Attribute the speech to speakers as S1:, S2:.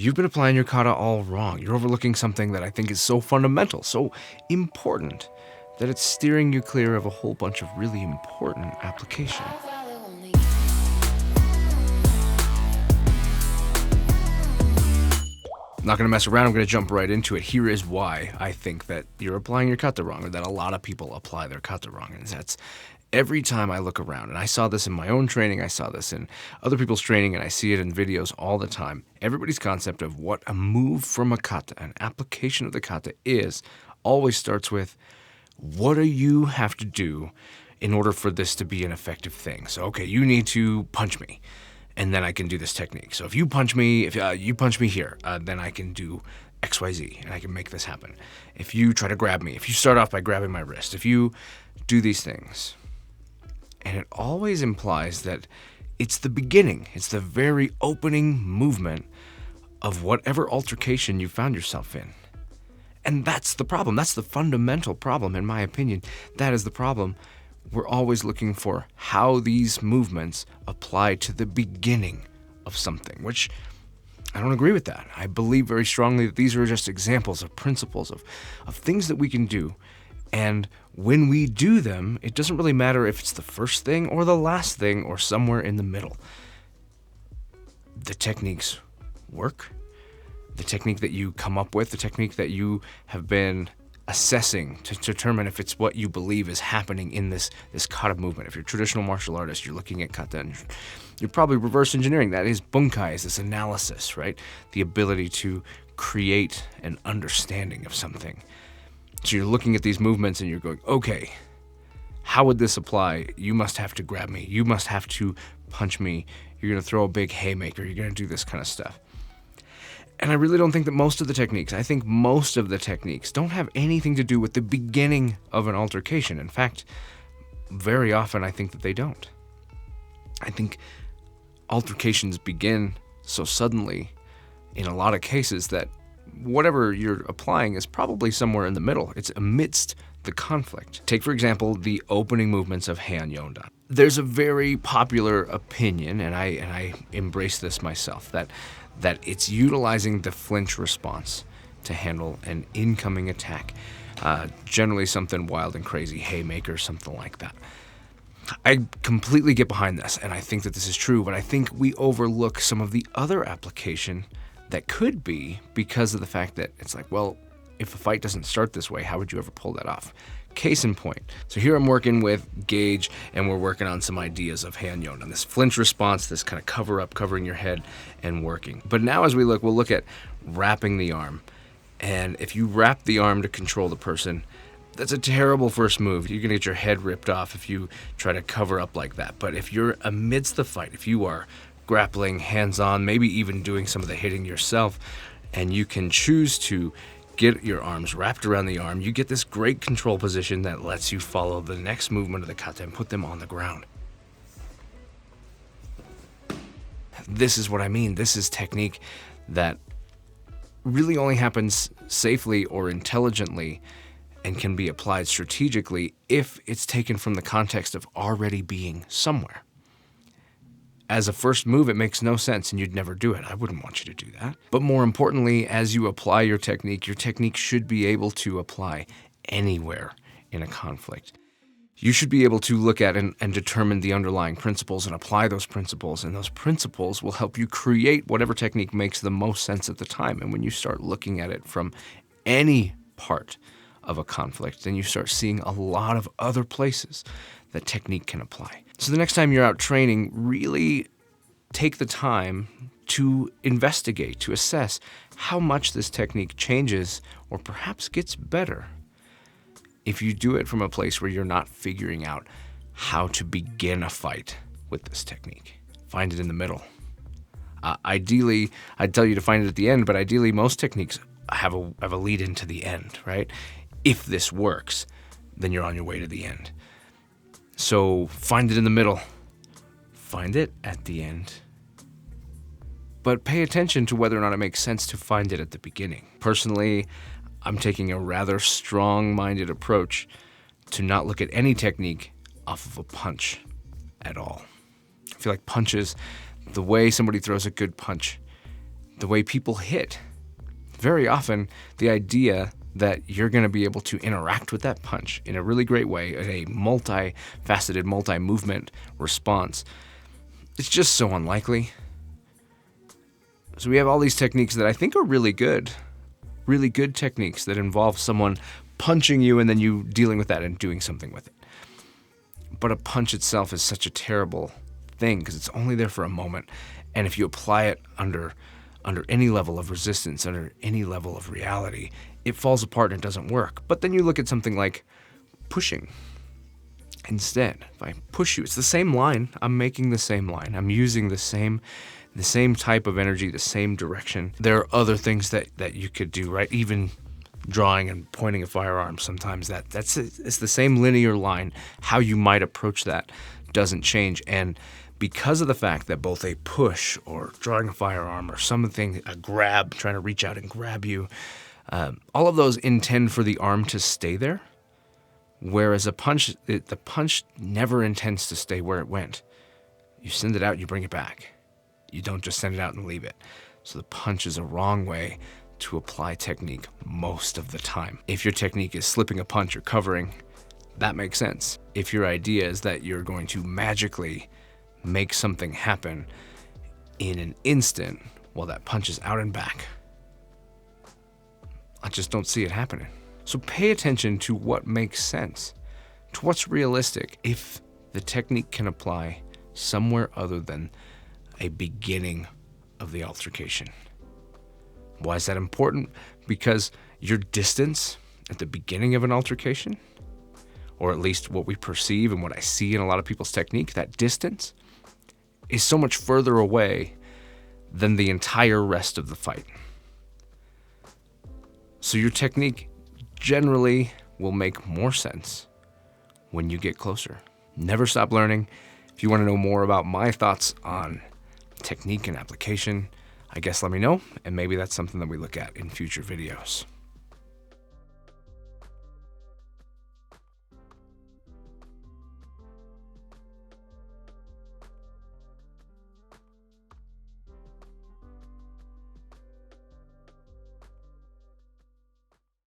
S1: you've been applying your kata all wrong. You're overlooking something that I think is so fundamental, so important, that it's steering you clear of a whole bunch of really important application. I'm not going to mess around, I'm going to jump right into it. Here is why I think that you're applying your kata wrong, or that a lot of people apply their kata wrong. And that's every time I look around, and I saw this in my own training, I saw this in other people's training, and I see it in videos all the time. Everybody's concept of what a move from a kata, an application of the kata is, always starts with, what do you have to do in order for this to be an effective thing? So, okay, you need to punch me, and then I can do this technique. So if you punch me, you punch me here, then I can do XYZ, and I can make this happen. If you try to grab me, if you start off by grabbing my wrist, if you do these things. And it always implies that it's the beginning, it's the very opening movement of whatever altercation you found yourself in. And that's the problem. That's the fundamental problem, in my opinion. That is the problem. We're always looking for how these movements apply to the beginning of something, which I don't agree with that. I believe very strongly that these are just examples of principles of things that we can do. And when we do them, it doesn't really matter if it's the first thing or the last thing or somewhere in the middle. The techniques work. The technique that you come up with, the technique that you have been assessing to determine if it's what you believe is happening in this kata movement. If you're a traditional martial artist, you're looking at kata and you're probably reverse engineering. That is bunkai, is this analysis, right? The ability to create an understanding of something. So you're looking at these movements and you're going, okay, how would this apply? You must have to grab me. You must have to punch me. You're going to throw a big haymaker. You're going to do this kind of stuff. And I really don't think that most of the techniques, I think most of the techniques don't have anything to do with the beginning of an altercation. In fact, very often I think that they don't. I think altercations begin so suddenly in a lot of cases that whatever you're applying is probably somewhere in the middle. It's amidst the conflict. Take, for example, the opening movements of Heian Yondan. There's a very popular opinion, and I embrace this myself, that it's utilizing the flinch response to handle an incoming attack. Generally something wild and crazy, haymaker, something like that. I completely get behind this, and I think that this is true, but I think we overlook some of the other application that could be because of the fact that it's like, well, if a fight doesn't start this way, how would you ever pull that off? Case in point. So here I'm working with Gage, and we're working on some ideas of Heian Yondan, this flinch response, this kind of cover up, covering your head and working. But now as we look, we'll look at wrapping the arm. And if you wrap the arm to control the person, that's a terrible first move. You're going to get your head ripped off if you try to cover up like that. But if you're amidst the fight, if you are grappling hands-on, maybe even doing some of the hitting yourself, and you can choose to get your arms wrapped around the arm, you get this great control position that lets you follow the next movement of the kata and put them on the ground. This is what I mean. This is technique that really only happens safely or intelligently and can be applied strategically if it's taken from the context of already being somewhere. As a first move, it makes no sense and you'd never do it. I wouldn't want you to do that. But more importantly, as you apply your technique should be able to apply anywhere in a conflict. You should be able to look at and determine the underlying principles and apply those principles, and those principles will help you create whatever technique makes the most sense at the time. And when you start looking at it from any part of a conflict, then you start seeing a lot of other places that technique can apply. So the next time you're out training, really take the time to investigate, to assess how much this technique changes or perhaps gets better if you do it from a place where you're not figuring out how to begin a fight with this technique. Find it in the middle. Ideally, I'd tell you to find it at the end, but ideally most techniques have a lead into the end, right? If this works, then you're on your way to the end. So find it in the middle. Find it at the end. But pay attention to whether or not it makes sense to find it at the beginning. Personally, I'm taking a rather strong-minded approach to not look at any technique off of a punch at all. I feel like punches, the way somebody throws a good punch, the way people hit. Very often, the idea that you're going to be able to interact with that punch in a really great way, in a multi-faceted, multi-movement response, it's just so unlikely. So we have all these techniques that I think are really good techniques that involve someone punching you and then you dealing with that and doing something with it. But a punch itself is such a terrible thing because it's only there for a moment. And if you apply it under any level of resistance, under any level of reality, it falls apart and it doesn't work. But then you look at something like pushing. Instead, if I push you, it's the same line. I'm making the same line. I'm using the same type of energy, the same direction. There are other things that you could do, right? Even drawing and pointing a firearm, sometimes it's the same linear line. How you might approach that doesn't change. And because of the fact that both a push or drawing a firearm or something, a grab, trying to reach out and grab you, all of those intend for the arm to stay there, whereas a punch, the punch never intends to stay where it went. You send it out, you bring it back. You don't just send it out and leave it. So the punch is a wrong way to apply technique most of the time. If your technique is slipping a punch or covering, that makes sense. If your idea is that you're going to magically make something happen in an instant, well, that punch is out and back. I just don't see it happening. So pay attention to what makes sense, to what's realistic. If the technique can apply somewhere other than a beginning of the altercation. Why is that important? Because your distance at the beginning of an altercation, or at least what we perceive and what I see in a lot of people's technique, that distance is so much further away than the entire rest of the fight. So your technique generally will make more sense when you get closer. Never stop learning. If you want to know more about my thoughts on technique and application, I guess let me know, and maybe that's something that we look at in future videos.